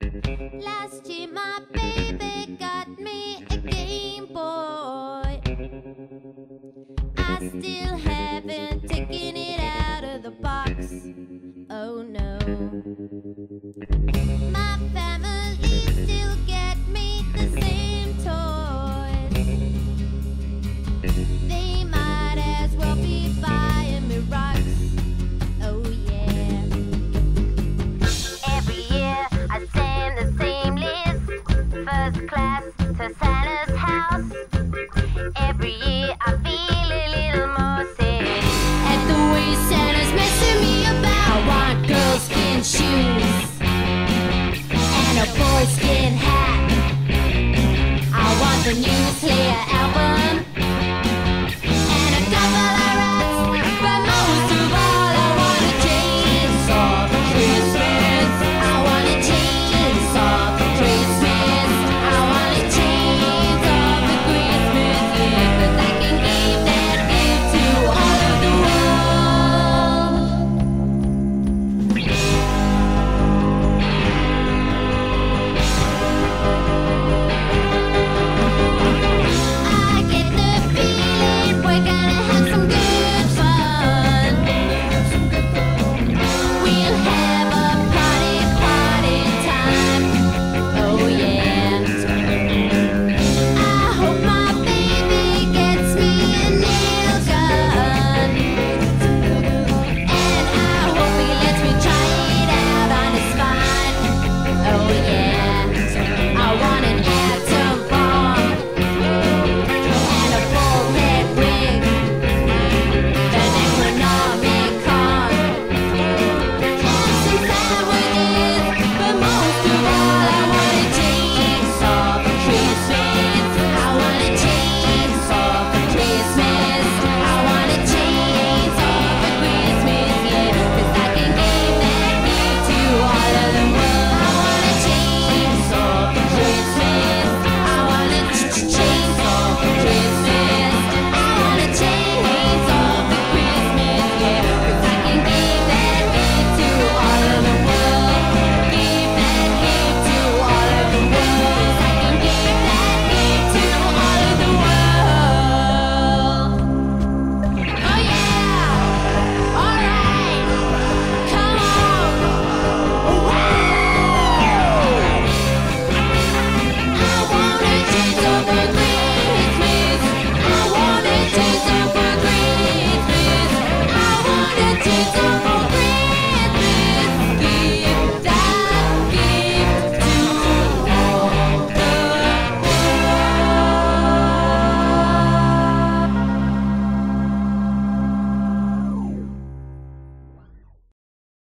Last year my baby got me a Game Boy. I still haven't taken it out of the box. Oh no. My family still get me the same toys. They might as well be buying me rocks. Oh yeah. Every year I send the same list, first class to Santa's house. Every year I feel a little more sick at the way Santa's messing me about. I want girls' skin shoes and a boy skin hat.